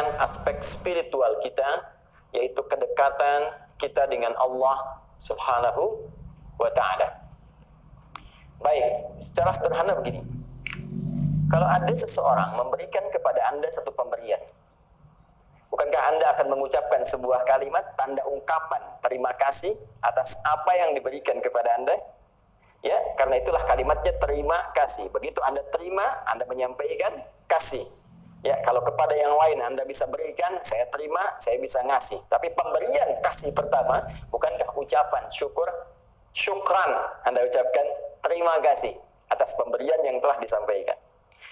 meningkatkan aspek spiritual kita, yaitu kedekatan kita dengan Allah Subhanahu wa ta'ala. Baik, secara sederhana begini. Kalau ada seseorang memberikan kepada Anda satu pemberian, bukankah Anda akan mengucapkan sebuah kalimat tanda ungkapan terima kasih atas apa yang diberikan kepada Anda? Ya, karena itulah kalimatnya terima kasih. Begitu Anda terima, Anda menyampaikan kasih. Ya, kalau kepada yang lain Anda bisa berikan, saya terima, saya bisa ngasih. Tapi pemberian kasih pertama, bukankah ucapan syukran Anda ucapkan terima kasih atas pemberian yang telah disampaikan.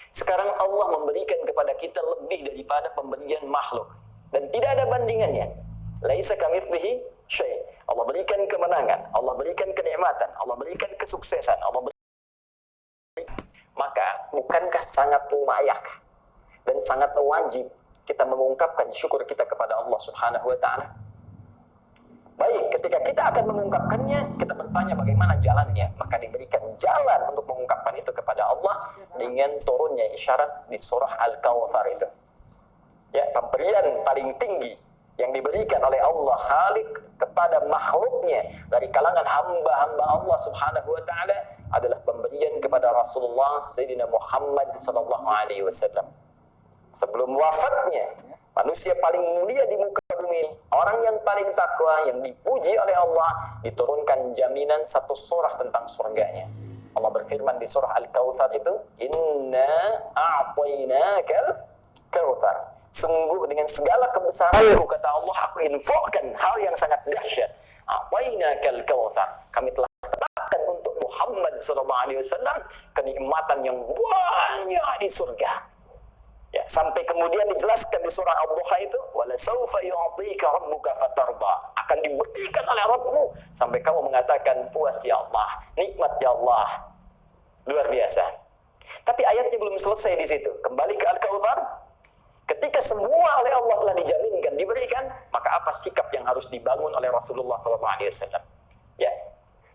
Sekarang Allah memberikan kepada kita lebih daripada pemberian makhluk, dan tidak ada bandingannya. Laisa kamitslihi syai'. Allah berikan kemenangan, Allah berikan kenikmatan, Allah berikan kesuksesan, maka bukankah sangat layak dan sangat wajib kita mengungkapkan syukur kita kepada Allah Subhanahu wa ta'ala? Baik, ketika kita akan mengungkapkannya, kita bertanya bagaimana jalannya, maka diberikan jalan untuk mengungkapkan itu kepada Allah dengan turunnya isyarat di surah Al-Kawthar itu. Ya, pemberian paling tinggi yang diberikan oleh Allah Khaliq kepada makhluknya dari kalangan hamba-hamba Allah Subhanahu wa ta'ala adalah pemberian kepada Rasulullah Sayyidina Muhammad sallallahu alaihi wasallam. Sebelum wafatnya, manusia paling mulia di muka bumi, orang yang paling takwa, yang dipuji oleh Allah, diturunkan jaminan satu surah tentang surganya. Allah berfirman di surah Al-Kawthar itu, Inna a'tainakal Kawthar. Sungguh dengan segala kebesaranku, kata Allah, aku infokan hal yang sangat dahsyat. A'tainakal Kawthar. Kami telah tetapkan untuk Muhammad SAW kenikmatan yang banyak di surga. Ya, sampai kemudian dijelaskan di surah Ad-Duha itu, wala sawfa yu'tika rabbuka fatarda, akan diberikan oleh Rabbmu sampai kamu mengatakan puas ya Allah, nikmat ya Allah, luar biasa. Tapi ayatnya belum selesai di situ. Kembali ke Al-Kawthar. Ketika semua oleh Allah telah dijaminkan, diberikan, maka apa sikap yang harus dibangun oleh Rasulullah SAW? Ya,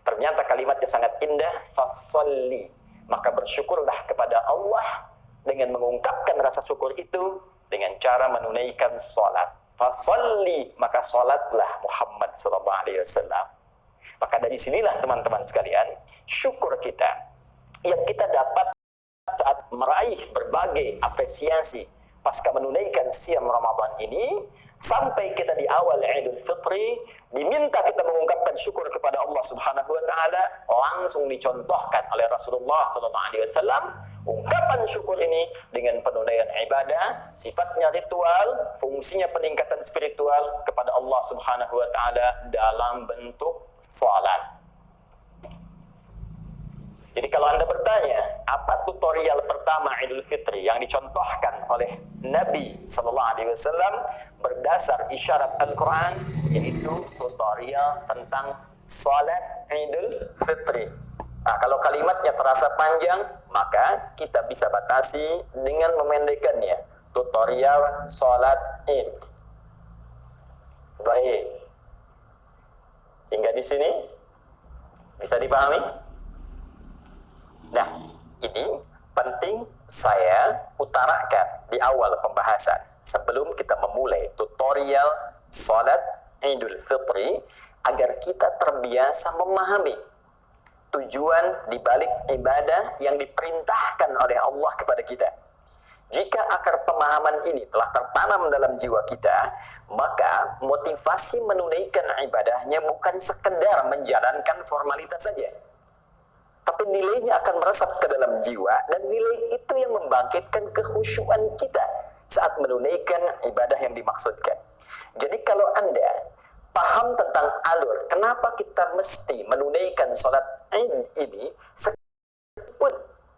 ternyata kalimatnya sangat indah, fasalli, maka bersyukurlah kepada Allah dengan mengungkapkan rasa syukur itu dengan cara menunaikan salat. Fasalli, maka salatlah Muhammad sallallahu alaihi wasallam. Maka dari sinilah teman-teman sekalian, syukur kita yang kita dapat saat meraih berbagai apresiasi pasca menunaikan siam Ramadan ini, sampai kita di awal Idul Fitri diminta kita mengungkapkan syukur kepada Allah Subhanahu wa taala, langsung dicontohkan oleh Rasulullah sallallahu alaihi wasallam. Ungkapan syukur ini dengan penunaian ibadah, sifatnya ritual, fungsinya peningkatan spiritual kepada Allah Subhanahu wa taala dalam bentuk salat. Jadi kalau Anda bertanya, apa tutorial pertama Idul Fitri yang dicontohkan oleh Nabi sallallahu alaihi wasallam berdasar isyarat Al-Qur'an, yaitu tutorial tentang salat Idul Fitri. Nah, kalau kalimatnya terasa panjang, maka kita bisa batasi dengan memendekkannya. Tutorial salat Id. Baik. Hingga di sini bisa dipahami? Nah, ini penting saya utarakan di awal pembahasan sebelum kita memulai tutorial salat Idul Fitri, agar kita terbiasa memahami tujuan dibalik ibadah yang diperintahkan oleh Allah kepada kita. Jika akar pemahaman ini telah tertanam dalam jiwa kita, maka motivasi menunaikan ibadahnya bukan sekedar menjalankan formalitas saja, tapi nilainya akan meresap ke dalam jiwa, dan nilai itu yang membangkitkan kekhusyuan kita saat menunaikan ibadah yang dimaksudkan. Jadi kalau Anda paham tentang alur, kenapa kita mesti menunaikan sholat Id ini, meskipun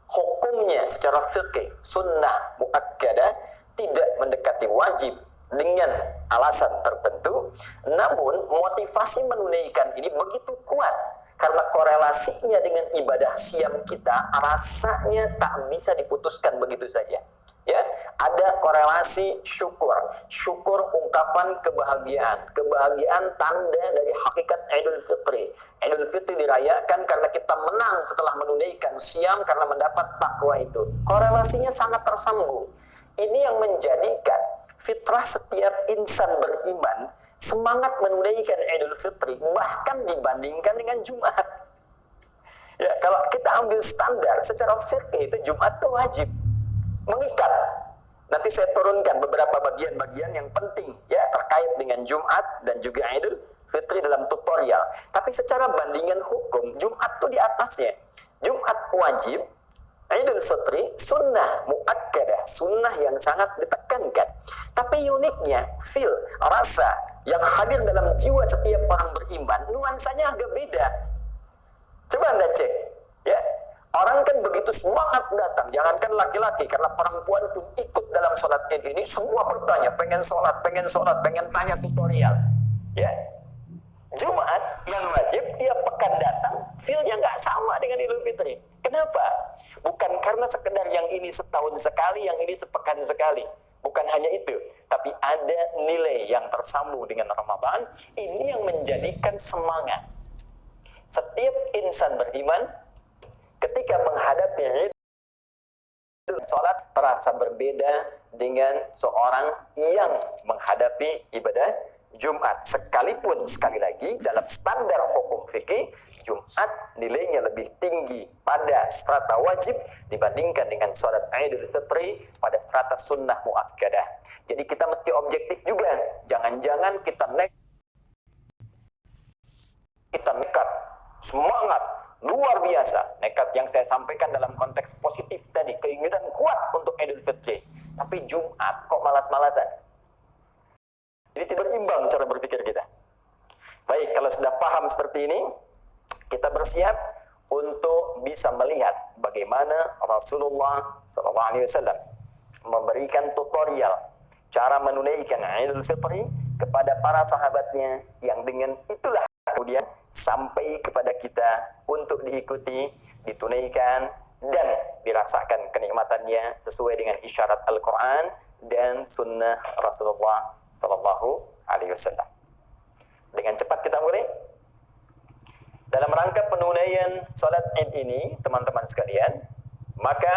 hukumnya secara fikih sunnah muakkadah tidak mendekati wajib dengan alasan tertentu, namun motivasi menunaikan ini begitu kuat karena korelasinya dengan ibadah siam kita rasanya tak bisa diputuskan begitu saja. Ya, ada korelasi syukur ungkapan kebahagiaan tanda dari hakikat Idul Fitri. Idul Fitri dirayakan karena kita menang setelah menunaikan siam karena mendapat takwa itu. Korelasinya sangat tersambung. Ini yang menjadikan fitrah setiap insan beriman semangat menunaikan Idul Fitri bahkan dibandingkan dengan Jumat. Ya, kalau kita ambil standar secara fikih itu Jumat itu wajib mengikat. Nanti saya turunkan beberapa bagian-bagian yang penting ya terkait dengan Jumat dan juga Idul Fitri dalam tutorial. Tapi secara bandingan hukum, Jumat itu di atasnya. Jumat wajib, Idul Fitri sunnah muakkadah, sunnah yang sangat ditekankan. Tapi uniknya, feel, rasa yang hadir dalam jiwa setiap orang beriman, nuansanya agak beda. Coba Anda cek, ya. Orang kan begitu semangat datang, jangankan laki-laki, karena perempuan pun ikut dalam sholat Id ini, semua bertanya, pengen sholat, pengen tanya tutorial. Ya. Jumat yang wajib, tiap pekan datang, feel-nya nggak sama dengan Idul Fitri. Kenapa? Bukan karena sekedar yang ini setahun sekali, yang ini sepekan sekali. Bukan hanya itu, tapi ada nilai yang tersambung dengan Ramadan, ini yang menjadikan semangat. Setiap insan beriman, ketika menghadapi Idul Salat terasa berbeda dengan seorang yang menghadapi ibadah Jumat. Sekalipun sekali lagi dalam standar hukum fikih Jumat nilainya lebih tinggi pada strata wajib dibandingkan dengan salat Idul Fitri pada strata sunnah muakkadah. Jadi kita mesti objektif juga. Jangan-jangan kita nekat, semangat luar biasa, nekat yang saya sampaikan dalam konteks positif tadi, keinginan kuat untuk Idul Fitri, tapi Jumat kok malas-malasan. Jadi tidak imbang cara berpikir kita. Baik, kalau sudah paham seperti ini, kita bersiap untuk bisa melihat bagaimana Rasulullah SAW memberikan tutorial cara menunaikan Idul Fitri kepada para sahabatnya, yang dengan itulah kemudian sampai kepada kita untuk diikuti, ditunaikan, dan dirasakan kenikmatannya sesuai dengan isyarat Al-Quran dan Sunnah Rasulullah Sallallahu Alaihi Wasallam. Dengan cepat kita mulai. Dalam rangka penunaian salat Id ini, teman-teman sekalian, maka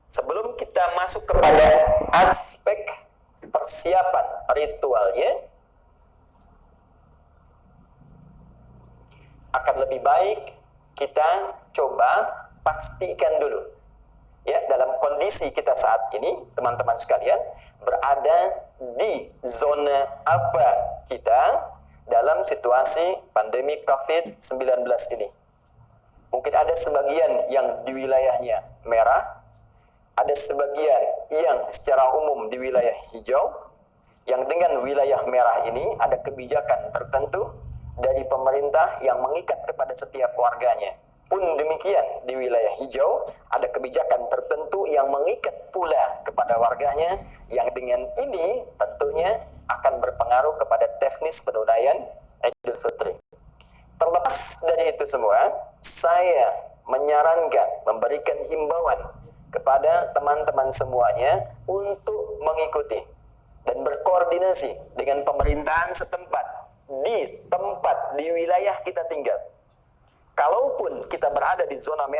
sebelum kita masuk kepada aspek persiapan ritualnya, akan lebih baik kita coba pastikan dulu ya, dalam kondisi kita saat ini, teman-teman sekalian, berada di zona apa kita dalam situasi pandemi COVID-19 ini. Mungkin ada sebagian yang di wilayahnya merah, ada sebagian yang secara umum di wilayah hijau, yang dengan wilayah merah ini ada kebijakan tertentu dari pemerintah yang mengikat kepada setiap warganya. Pun demikian di wilayah hijau ada kebijakan tertentu yang mengikat pula kepada warganya, yang dengan ini tentunya akan berpengaruh kepada teknis penunaian Idul Fitri. Terlepas dari itu semua, saya menyarankan, memberikan himbauan kepada teman-teman semuanya untuk mengikuti dan berkoordinasi dengan pemerintahan setempat di tempat, di wilayah kita tinggal. Kalaupun kita berada di zona merah,